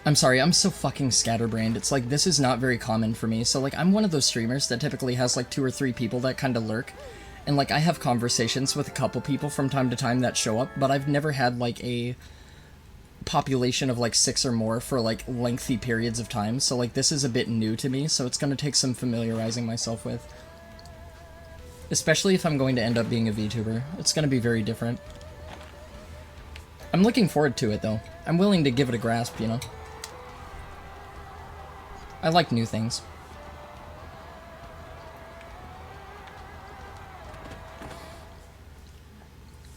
I'm sorry, I'm so fucking scatterbrained. It's like, this is not very common for me. So, like, I'm one of those streamers that typically has, like, 2 or 3 people that kind of lurk. And, like, I have conversations with a couple people from time to time that show up, but I've never had, like, a population of, like, 6 or more for, like, lengthy periods of time. So, like, this is a bit new to me, so it's gonna take some familiarizing myself with. Especially if I'm going to end up being a VTuber. It's gonna be very different. I'm looking forward to it, though. I'm willing to give it a grasp, you know? I like new things.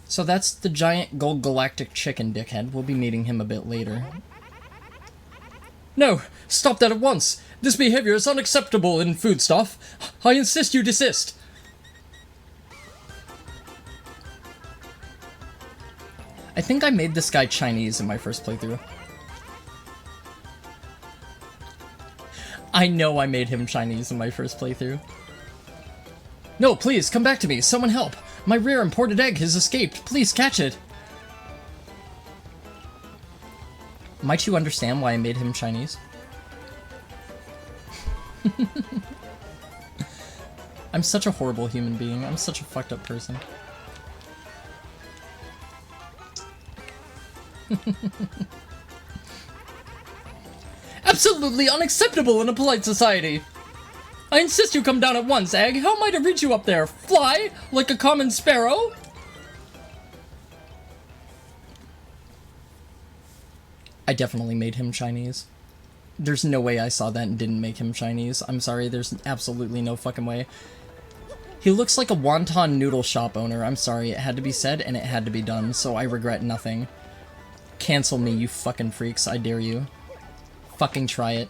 So that's the giant gold galactic chicken dickhead. We'll be meeting him a bit later. No! Stop that at once! This behavior is unacceptable in foodstuff. I insist you desist! I think I made this guy Chinese in my first playthrough. I know I made him Chinese in my first playthrough. No, please, come back to me. Someone help. My rare imported egg has escaped. Please catch it. Might you understand why I made him Chinese? I'm such a horrible human being. I'm such a fucked up person. Absolutely unacceptable in a polite society! I insist you come down at once, Egg! How am I to reach you up there? Fly? Like a common sparrow? I definitely made him Chinese. There's no way I saw that and didn't make him Chinese. I'm sorry, there's absolutely no fucking way. He looks like a wonton noodle shop owner. I'm sorry, it had to be said and it had to be done, so I regret nothing. Cancel me, you fucking freaks, I dare you. Fucking try it.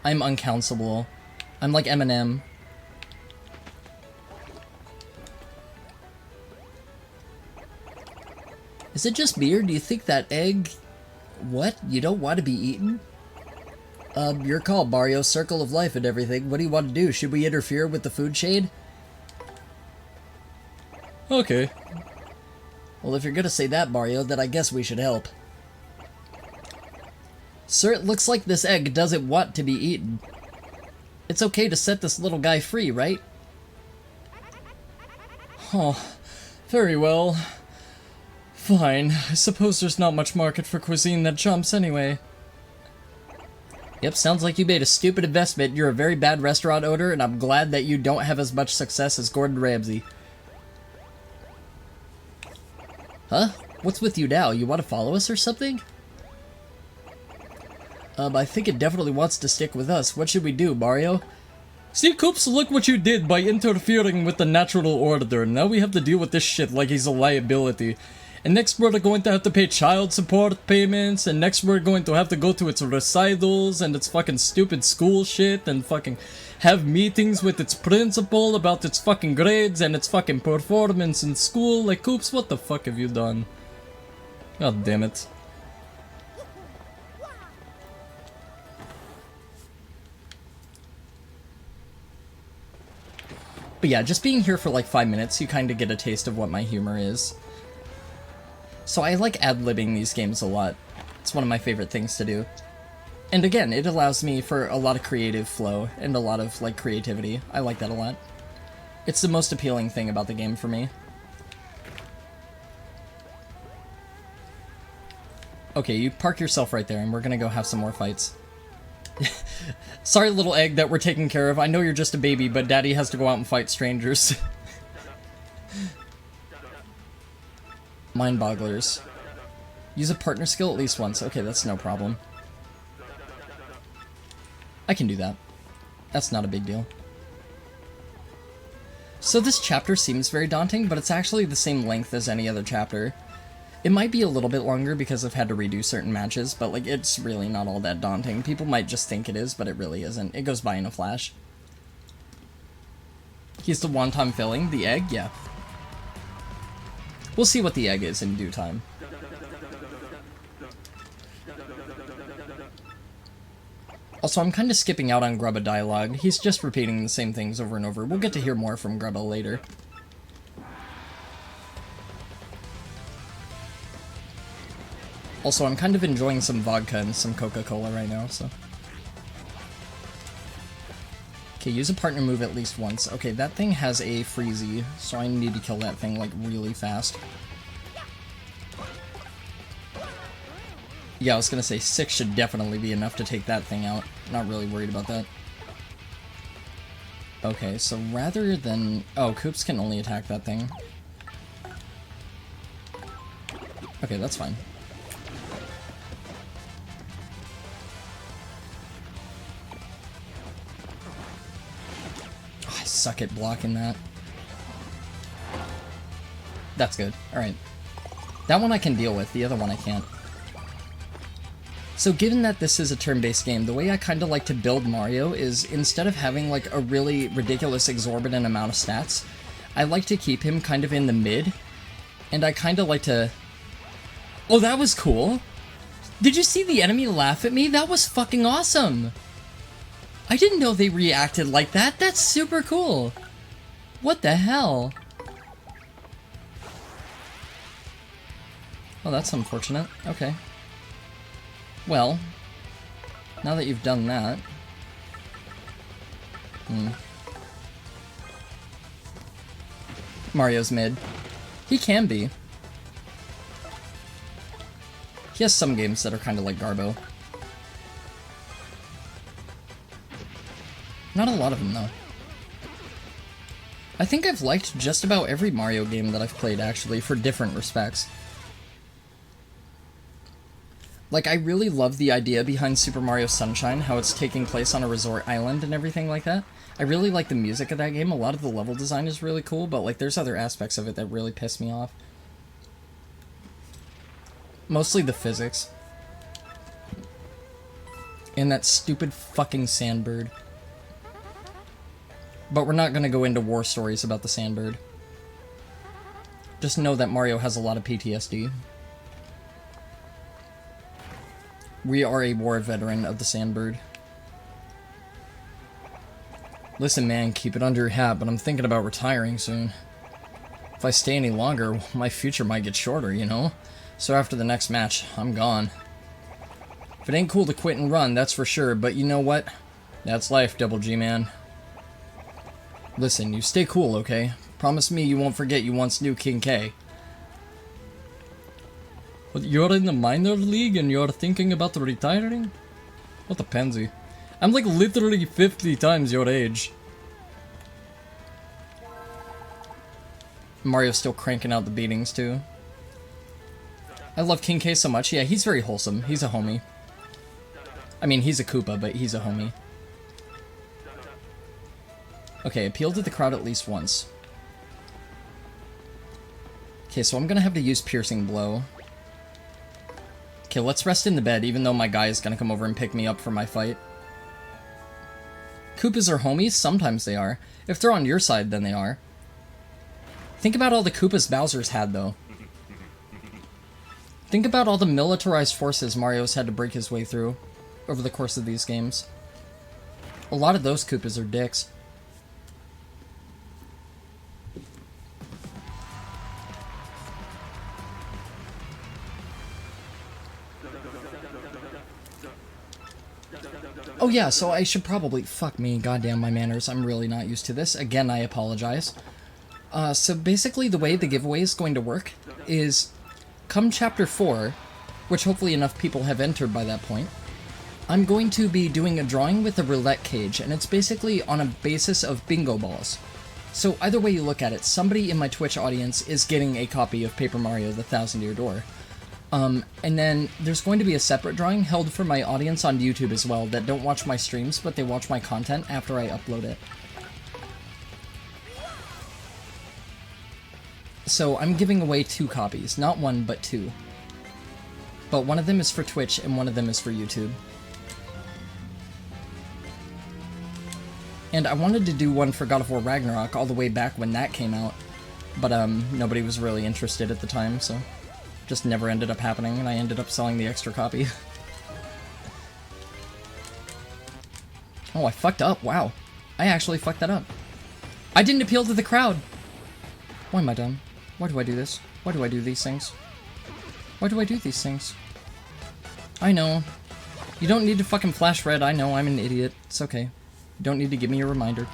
I'm uncounselable. I'm like Eminem. Is it just me, or do you think that egg... What? You don't want to be eaten? Your call, Mario. Circle of life and everything. What do you want to do? Should we interfere with the food chain? Okay. Well, if you're gonna say that, Mario, then I guess we should help. Sir, it looks like this egg doesn't want to be eaten. It's okay to set this little guy free, right? Oh, very well. Fine. I suppose there's not much market for cuisine that jumps anyway. Yep, sounds like you made a stupid investment. You're a very bad restaurant owner, and I'm glad that you don't have as much success as Gordon Ramsay. Huh? What's with you now? You want to follow us or something? I think it definitely wants to stick with us. What should we do, Mario? See, Coops, look what you did by interfering with the natural order. Now we have to deal with this shit like he's a liability. And next we're going to have to pay child support payments, and next we're going to have to go to its recitals and its fucking stupid school shit, and fucking have meetings with its principal about its fucking grades and its fucking performance in school. Like, Coops, what the fuck have you done? God damn it. But yeah, just being here for like 5 minutes, you kind of get a taste of what my humor is. So I like ad-libbing these games a lot. It's one of my favorite things to do. And again, it allows me for a lot of creative flow and a lot of like creativity. I like that a lot. It's the most appealing thing about the game for me. Okay, you park yourself right there and we're gonna go have some more fights. Sorry, little egg, that we're taking care of. I know you're just a baby, but Daddy has to go out and fight strangers. Mind bogglers. Use a partner skill at least once. Okay, that's no problem. I can do that. That's not a big deal. So this chapter seems very daunting, but it's actually the same length as any other chapter. It might be a little bit longer because I've had to redo certain matches, but like it's really not all that daunting. People might just think it is, but it really isn't. It goes by in a flash. He's the wonton filling. The egg? Yeah. We'll see what the egg is in due time. Also, I'm kind of skipping out on Grubba dialogue. He's just repeating the same things over and over. We'll get to hear more from Grubba later. Also, I'm kind of enjoying some vodka and some Coca-Cola right now, so... Okay, use a partner move at least once. Okay, that thing has a freezy, so I need to kill that thing, like, really fast. Yeah, I was gonna say 6 should definitely be enough to take that thing out. Not really worried about that. Okay, so rather than... Oh, Koops can only attack that thing. Okay, that's fine. Oh, I suck at blocking that. That's good. Alright. That one I can deal with, the other one I can't. So given that this is a turn-based game, the way I kind of like to build Mario is, instead of having like a really ridiculous exorbitant amount of stats, I like to keep him kind of in the mid, and I kind of like to... Oh, that was cool! Did you see the enemy laugh at me? That was fucking awesome! I didn't know they reacted like that. That's super cool! What the hell? Oh, that's unfortunate. Okay. Well, now that you've done that... Mario's mid. He can be. He has some games that are kind of like Garbo. Not a lot of them, though. I think I've liked just about every Mario game that I've played, actually, for different respects. Like, I really love the idea behind Super Mario Sunshine, how it's taking place on a resort island and everything like that. I really like the music of that game. A lot of the level design is really cool, but, like, there's other aspects of it that really piss me off. Mostly the physics. And that stupid fucking sandbird. But we're not gonna go into war stories about the sandbird. Just know that Mario has a lot of PTSD. We are a war veteran of the sandbird. Listen, man, keep it under your hat, but I'm thinking about retiring soon. If I stay any longer, my future might get shorter, you know? So after the next match, I'm gone. If it ain't cool to quit and run, that's for sure, but you know what? That's life, Double G, man. Listen, you stay cool, okay? Promise me you won't forget you once knew King K. But you're in the minor league and you're thinking about retiring? What a pansy. I'm like literally 50 times your age. Mario's still cranking out the beatings too. I love King K so much. Yeah, he's very wholesome. He's a homie. I mean, he's a Koopa, but he's a homie. Okay, appeal to the crowd at least once. Okay, so I'm gonna have to use Piercing Blow. Okay, let's rest in the bed, even though my guy is gonna come over and pick me up for my fight. Koopas are homies? Sometimes they are. If they're on your side, then they are. Think about all the Koopas Bowser's had, though. Think about all the militarized forces Mario's had to break his way through over the course of these games. A lot of those Koopas are dicks. Oh yeah, so I should probably... Fuck me, goddamn my manners, I'm really not used to this. Again, I apologize. So basically the way the giveaway is going to work is, come Chapter 4, which hopefully enough people have entered by that point, I'm going to be doing a drawing with a roulette cage, and it's basically on a basis of bingo balls. So either way you look at it, somebody in my Twitch audience is getting a copy of Paper Mario: The Thousand Year Door. And then there's going to be a separate drawing held for my audience on YouTube as well that don't watch my streams, but they watch my content after I upload it. So I'm giving away 2 copies, not 1, but 2. But one of them is for Twitch and one of them is for YouTube. And I wanted to do one for God of War Ragnarok all the way back when that came out, but nobody was really interested at the time, so just never ended up happening, and I ended up selling the extra copy. Oh, I fucked up, wow. I actually fucked that up. I didn't appeal to the crowd! Why am I dumb? Why do I do this? Why do I do these things? Why do I do these things? I know. You don't need to fucking flash red. I know, I'm an idiot. It's okay. You don't need to give me a reminder.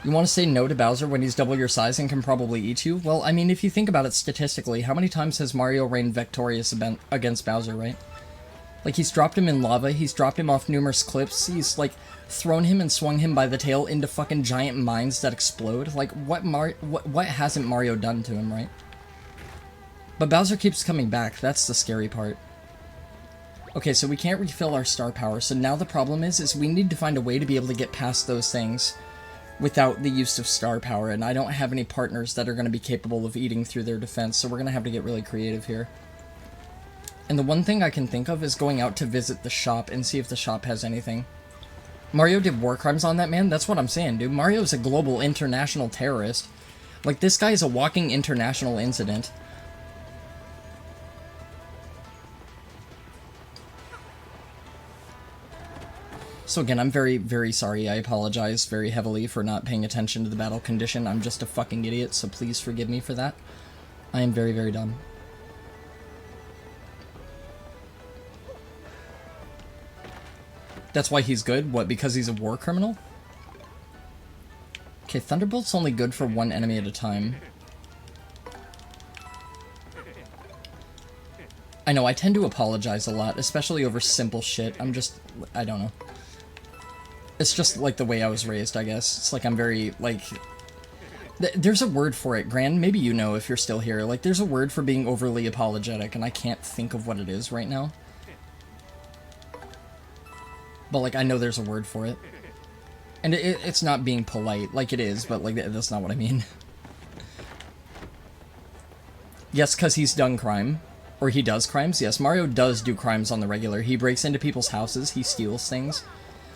You want to say no to Bowser when he's double your size and can probably eat you? Well, I mean, if you think about it statistically, how many times has Mario reigned victorious against Bowser, right? Like, he's dropped him in lava, he's dropped him off numerous cliffs, he's, like, thrown him and swung him by the tail into fucking giant mines that explode. Like, what hasn't Mario done to him, right? But Bowser keeps coming back, that's the scary part. Okay, so we can't refill our star power, so now the problem is we need to find a way to be able to get past those things without the use of star power, and I don't have any partners that are going to be capable of eating through their defense, so we're going to have to get really creative here. And the one thing I can think of is going out to visit the shop and see if the shop has anything. Mario did war crimes on that man? That's what I'm saying, dude. Mario's a global international terrorist. Like, this guy is a walking international incident. So again, I'm very, very sorry. I apologize very heavily for not paying attention to the battle condition. I'm just a fucking idiot, so please forgive me for that. I am very, very dumb. That's why he's good? What, because he's a war criminal? Okay, Thunderbolt's only good for one enemy at a time. I know, I tend to apologize a lot, especially over simple shit. I don't know. It's just, like, the way I was raised, I guess. It's like I'm very, like... There's a word for it, Gran. Maybe you know if you're still here. Like, there's a word for being overly apologetic, and I can't think of what it is right now. But, like, I know there's a word for it. And it's not being polite. Like, it is, but, like, that's not what I mean. Yes, because he's done crime. Or he does crimes. Yes, Mario does do crimes on the regular. He breaks into people's houses. He steals things.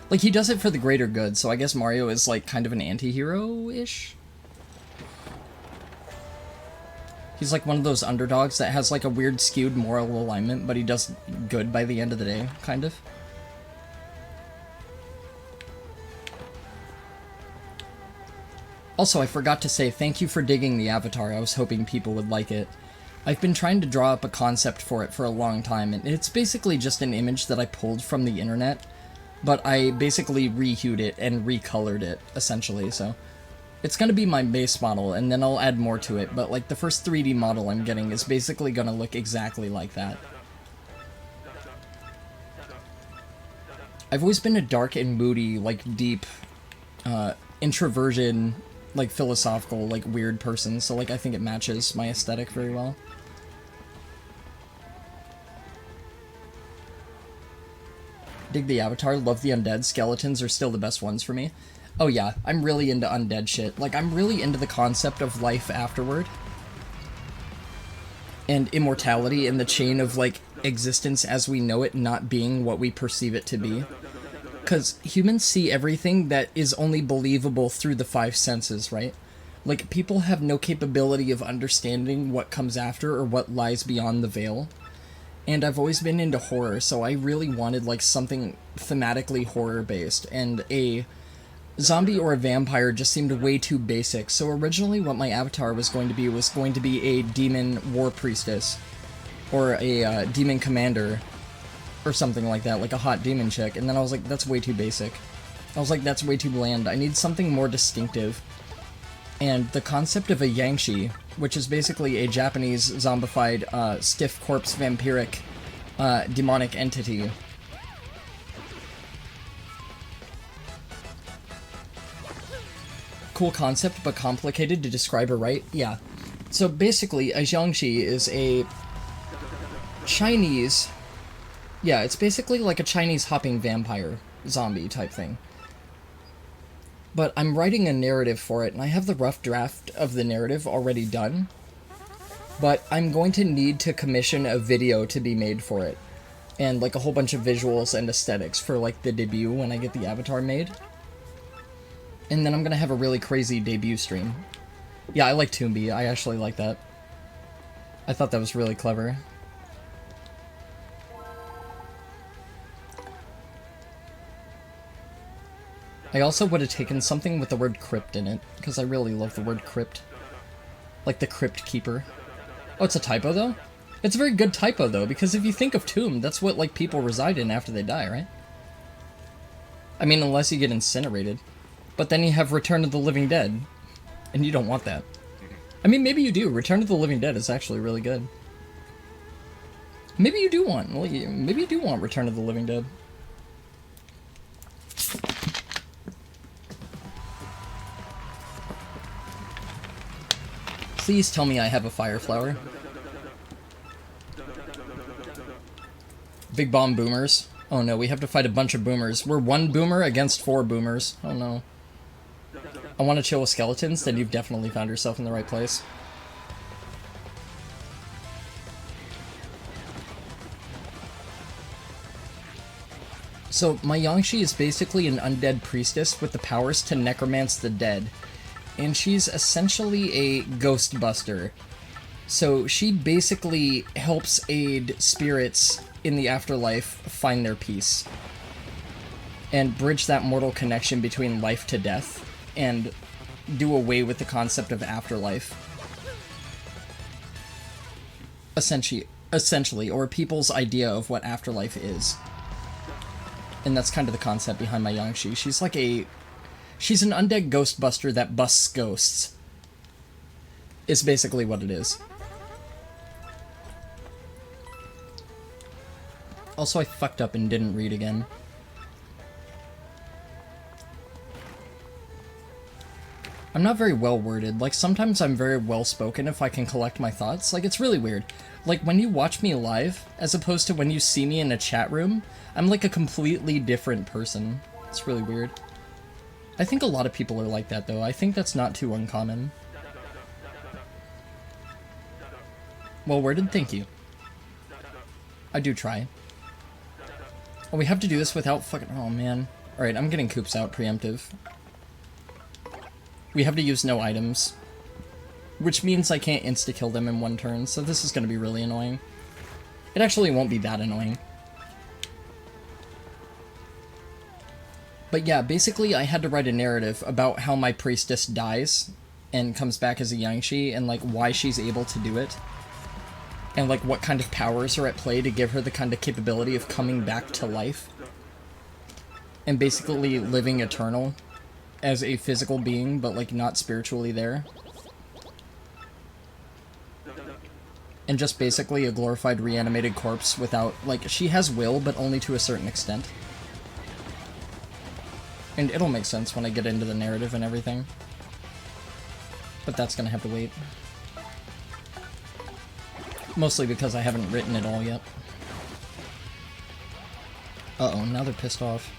Like, he does it for the greater good, so I guess Mario is, like, kind of an anti-hero-ish? He's like one of those underdogs that has, like, a weird skewed moral alignment, but he does good by the end of the day, kind of. Also, I forgot to say thank you for digging the avatar. I was hoping people would like it. I've been trying to draw up a concept for it for a long time, and it's basically just an image that I pulled from the internet, but I basically rehued it and recolored it, essentially, so... It's gonna be my base model, and then I'll add more to it, but, like, the first 3D model I'm getting is basically gonna look exactly like that. I've always been a dark and moody, like, deep, introversion, like, philosophical, like, weird person, so, like, I think it matches my aesthetic very well. Dig the avatar, love the undead, skeletons are still the best ones for me. Oh yeah, I'm really into undead shit. Like, I'm really into the concept of life afterward. And immortality and the chain of, like, existence as we know it not being what we perceive it to be. Because humans see everything that is only believable through the 5 senses, right? Like, people have no capability of understanding what comes after or what lies beyond the veil. And I've always been into horror, so I really wanted, like, something thematically horror-based, and a zombie or a vampire just seemed way too basic, so originally what my avatar was going to be a demon war priestess, or a demon commander, or something like that, like a hot demon chick, and then I was like, that's way too basic. I was like, that's way too bland, I need something more distinctive. And the concept of a Yangshi, which is basically a Japanese zombified, stiff corpse vampiric, demonic entity. Cool concept, but complicated to describe her, right? Yeah. So basically, a Jiangshi is a Chinese... Yeah, it's basically like a Chinese hopping vampire zombie type thing. But I'm writing a narrative for it, and I have the rough draft of the narrative already done. But I'm going to need to commission a video to be made for it. And, like, a whole bunch of visuals and aesthetics for, like, the debut when I get the avatar made. And then I'm gonna have a really crazy debut stream. Yeah, I like Toombi. I actually like that. I thought that was really clever. I also would have taken something with the word crypt in it, because I really love the word crypt. Like the Crypt Keeper. Oh, it's a typo, though? It's a very good typo, though, because if you think of tomb, that's what, like, people reside in after they die, right? I mean, unless you get incinerated. But then you have Return of the Living Dead, and you don't want that. I mean, maybe you do. Return of the Living Dead is actually really good. Maybe you do want Return of the Living Dead. Please tell me I have a fire flower. Big bomb boomers. Oh no, we have to fight a bunch of boomers. We're one boomer against 4 boomers. Oh no. I want to chill with skeletons, then you've definitely found yourself in the right place. So, my Yangshi is basically an undead priestess with the powers to necromance the dead. And she's essentially a ghost buster. So, she basically helps aid spirits in the afterlife find their peace. And bridge that mortal connection between life to death. And do away with the concept of afterlife. Essentially, or people's idea of what afterlife is. And that's kind of the concept behind my Yangshi. She's an undead ghostbuster that busts ghosts. Is basically what it is. Also, I fucked up and didn't read again. I'm not very well worded. Like, sometimes I'm very well spoken if I can collect my thoughts. Like, it's really weird. Like, when you watch me live, as opposed to when you see me in a chat room, I'm like a completely different person. It's really weird. I think a lot of people are like that, though. I think that's not too uncommon. Well worded, thank you. I do try. Oh, we have to do this without fucking... Oh, man. Alright, I'm getting Coops out preemptive. We have to use no items. Which means I can't insta-kill them in one turn, so this is going to be really annoying. It actually won't be that annoying. But yeah, basically I had to write a narrative about how my priestess dies and comes back as a Yangshi, and like why she's able to do it. And like what kind of powers are at play to give her the kind of capability of coming back to life. And basically living eternal as a physical being, but like not spiritually there. And just basically a glorified reanimated corpse without, like, she has will, but only to a certain extent. And it'll make sense when I get into the narrative and everything. But that's gonna have to wait. Mostly because I haven't written it all yet. Uh-oh, now they're pissed off.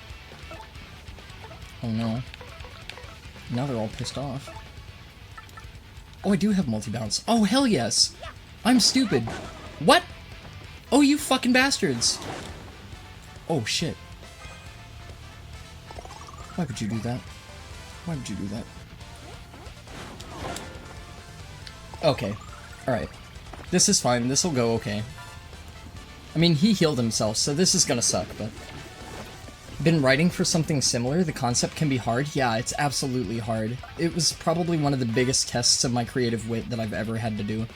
Oh no. Now they're all pissed off. Oh, I do have multi-bounce. Oh, hell yes! I'm stupid. What? Oh, you fucking bastards. Oh, shit. Why would you do that? Why would you do that? Okay. Alright. This is fine. This'll go okay. I mean, he healed himself, so this is gonna suck, but... Been writing for something similar? The concept can be hard? Yeah, it's absolutely hard. It was probably one of the biggest tests of my creative wit that I've ever had to do.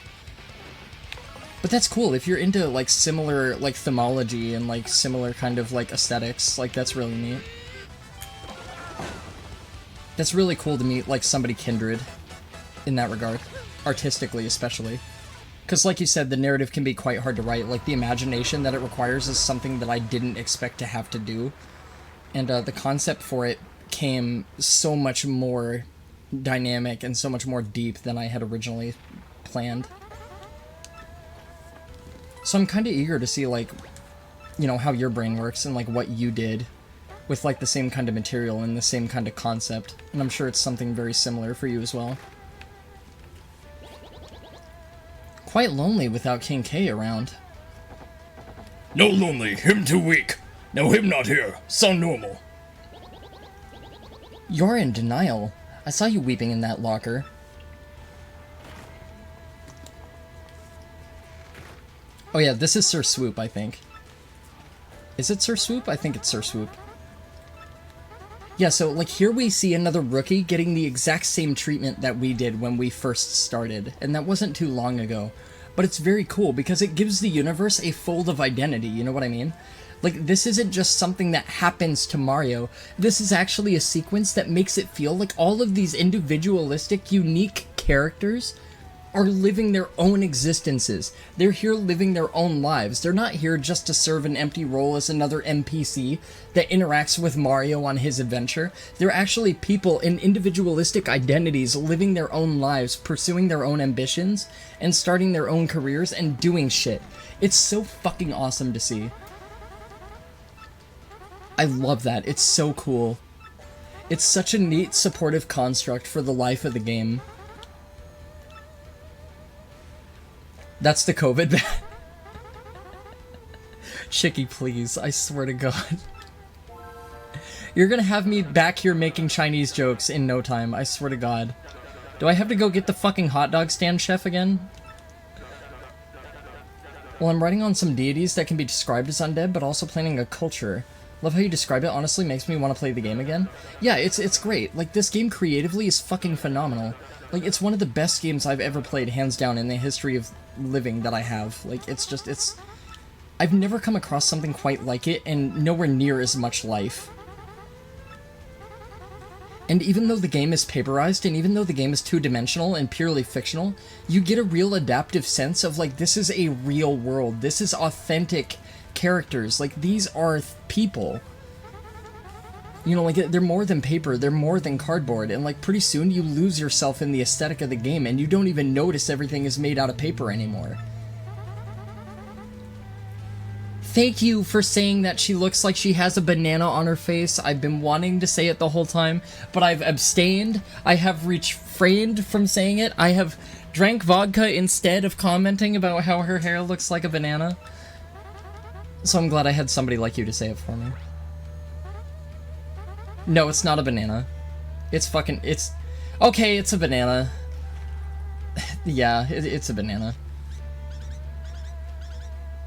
But that's cool. If you're into, like, similar, like, themology and, like, similar kind of, like, aesthetics, like, that's really neat. That's really cool to meet, like, somebody kindred in that regard. Artistically, especially. Because, like you said, the narrative can be quite hard to write. Like, the imagination that it requires is something that I didn't expect to have to do. And, the concept for it came so much more dynamic and so much more deep than I had originally planned. So I'm kind of eager to see, like, you know, how your brain works and, like, what you did with, like, the same kind of material and the same kind of concept. And I'm sure it's something very similar for you as well. Quite lonely without King K around. No lonely, him too weak. Now him not here, sound normal. You're in denial. I saw you weeping in that locker. Oh yeah, this is Sir Swoop, I think. Is it Sir Swoop? I think it's Sir Swoop. Yeah, so, like, here we see another rookie getting the exact same treatment that we did when we first started, and that wasn't too long ago. but it's very cool because it gives the universe a fold of identity, you know what I mean? Like, this isn't just something that happens to Mario. This is actually a sequence that makes it feel like all of these individualistic, unique characters are living their own existences. They're here living their own lives. They're not here just to serve an empty role as another NPC that interacts with Mario on his adventure. They're actually people in individualistic identities living their own lives, pursuing their own ambitions, and starting their own careers and doing shit. It's so fucking awesome to see. I love that. It's so cool. It's such a neat, supportive construct for the life of the game. That's the COVID ban. Chicky, please. I swear to God. You're gonna have me back here making Chinese jokes in no time. I swear to God. Do I have to go get the fucking hot dog stand chef again? Well, I'm writing on some deities that can be described as undead, but also planning a culture. Love how you describe it. Honestly makes me want to play the game again. Yeah, it's great. Like, this game creatively is fucking phenomenal. Like, it's one of the best games I've ever played, hands down, in the history of living that I have. Like, it's... I've never come across something quite like it, and nowhere near as much life. And even though the game is paperized, and even though the game is two-dimensional and purely fictional, you get a real adaptive sense of, like, this is a real world. This is authentic characters. Like, these are people. You know, like, they're more than paper, they're more than cardboard, and, like, pretty soon you lose yourself in the aesthetic of the game, and you don't even notice everything is made out of paper anymore. Thank you for saying that she looks like she has a banana on her face. I've been wanting to say it the whole time, but I've abstained. I have refrained from saying it. I have drank vodka instead of commenting about how her hair looks like a banana. So I'm glad I had somebody like you to say it for me. No, it's not a banana. It's fucking... it's... Okay, it's a banana. Yeah, it's a banana.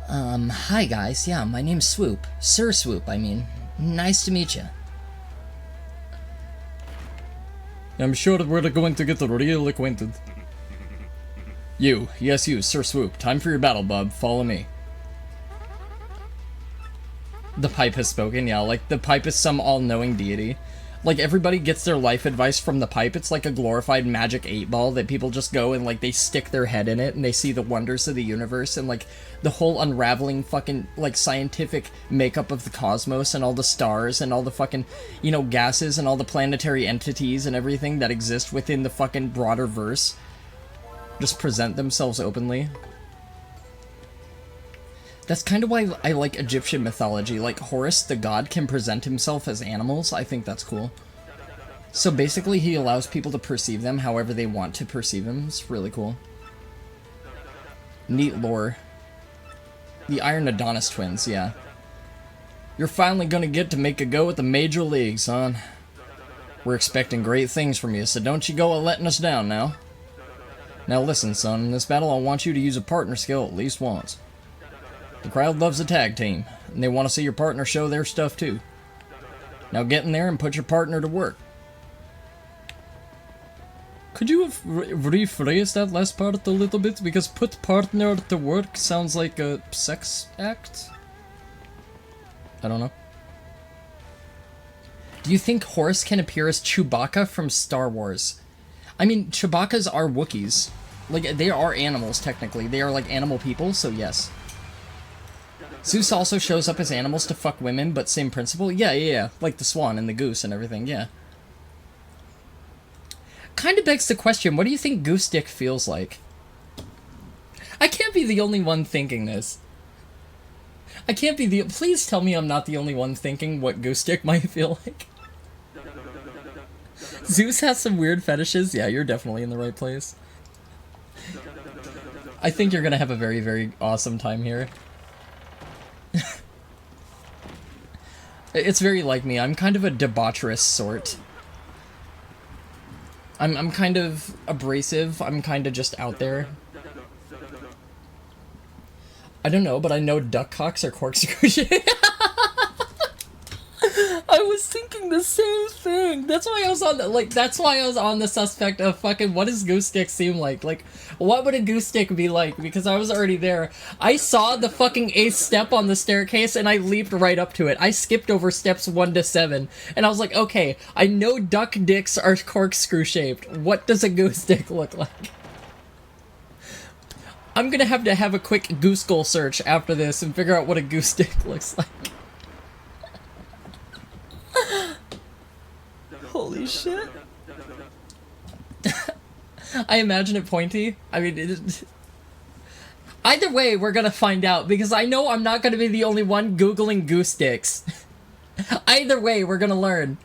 Hi guys. Yeah, my name's Swoop. Sir Swoop, I mean. Nice to meet you. I'm sure that we're going to get real acquainted. You, yes you, Sir Swoop. Time for your battle, bub. Follow me. The pipe has spoken, yeah, like, the pipe is some all-knowing deity. Like, everybody gets their life advice from the pipe. It's like a glorified magic 8-ball that people just go and, like, they stick their head in it and they see the wonders of the universe and, like, the whole unraveling fucking, like, scientific makeup of the cosmos and all the stars and all the fucking, you know, gases and all the planetary entities and everything that exist within the fucking broader verse just present themselves openly. That's kind of why I like Egyptian mythology. Like, Horus, the god, can present himself as animals. I think that's cool. So basically, he allows people to perceive them however they want to perceive them. It's really cool. Neat lore. The Iron Adonis twins, yeah. You're finally gonna get to make a go at the major leagues, son. We're expecting great things from you, so don't you go letting us down now. Now listen, son, in this battle I want you to use a partner skill at least once. The crowd loves a tag team, and they want to see your partner show their stuff too. Now get in there and put your partner to work. Could you rephrase that last part a little bit? Because put partner to work sounds like a sex act? I don't know. Do you think Horus can appear as Chewbacca from Star Wars? I mean, Chewbacca's are Wookiees. Like, they are animals, technically. They are, like, animal people, so yes. Zeus also shows up as animals to fuck women, but same principle? Yeah. Like the swan and the goose and everything, yeah. Kinda begs the question, what do you think Goose Dick feels like? I can't be the only one thinking this. I can't be the... Please tell me I'm not the only one thinking what Goose Dick might feel like. Zeus has some weird fetishes. Yeah, you're definitely in the right place. I think you're gonna have a very, very awesome time here. It's very like me. I'm kind of a debaucherous sort. I'm kind of abrasive. I'm kind of just out there. I don't know, but I know duck cocks are corkscrew shaped. I was thinking thinking the same thing. That's why I was on the suspect of fucking what does goose stick seem like? Like, what would a goose stick be like? Because I was already there. I saw the fucking 8th step on the staircase and I leaped right up to it. I skipped over steps 1 to 7. And I was like, okay, I know duck dicks are corkscrew shaped. What does a goose stick look like? I'm gonna have to have a quick goose goal search after this and figure out what a goose stick looks like. Holy shit. I imagine it pointy. I mean, either way, we're gonna find out, because I know I'm not gonna be the only one Googling goose sticks. Either way, we're gonna learn.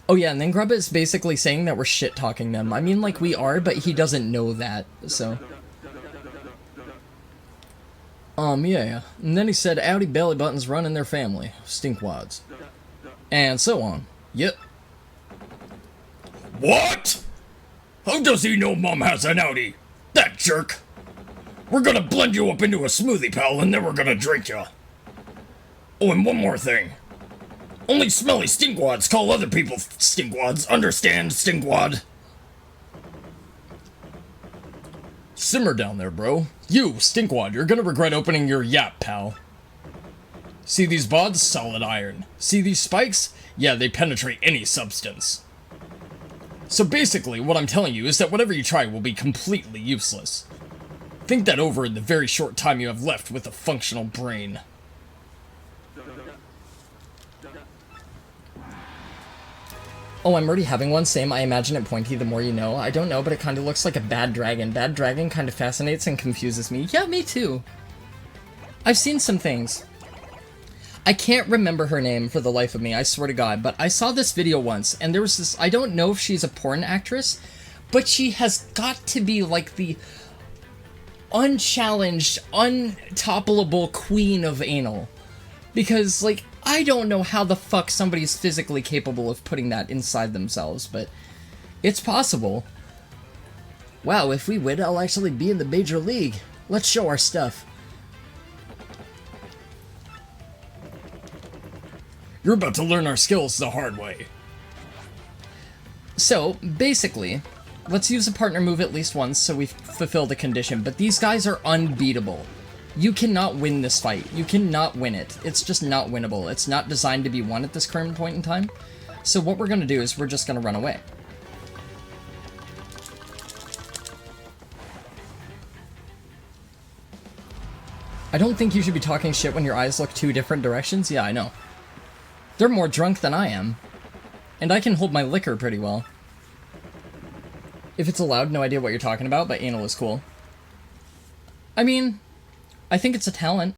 Oh yeah, and then Grubba is basically saying that we're shit-talking them. I mean, like, we are, but he doesn't know that, so... yeah. And then he said, "Outy belly buttons run in their family. Stinkwads." And so on. Yep. What? How does he know Mom has an outie? That jerk. We're gonna blend you up into a smoothie, pal, and then we're gonna drink you. Oh, and one more thing. Only smelly stinkwads call other people stinkwads. Understand, stinkwad? Simmer down there, bro. You, stinkwad, you're gonna regret opening your yap, pal. See these bods? Solid iron. See these spikes? Yeah, they penetrate any substance. So basically, what I'm telling you is that whatever you try will be completely useless. Think that over in the very short time you have left with a functional brain. Oh, I'm already having one. Same, I imagine it pointy, the more you know. I don't know, but it kind of looks like a bad dragon. Bad dragon kind of fascinates and confuses me. Yeah, me too. I've seen some things. I can't remember her name for the life of me, I swear to God, but I saw this video once, and there was this... I don't know if she's a porn actress, but she has got to be like the unchallenged, untoppable queen of anal. Because, like, I don't know how the fuck somebody's physically capable of putting that inside themselves, but it's possible. Wow, if we win, I'll actually be in the major league. Let's show our stuff. You're about to learn our skills the hard way. So, basically, let's use a partner move at least once so we fulfill the condition, but these guys are unbeatable. You cannot win this fight. You cannot win it. It's just not winnable. It's not designed to be won at this current point in time. So what we're going to do is we're just going to run away. I don't think you should be talking shit when your eyes look 2 different directions. Yeah, I know. They're more drunk than I am. And I can hold my liquor pretty well. If it's allowed, no idea what you're talking about, but anal is cool. I mean... I think it's a talent.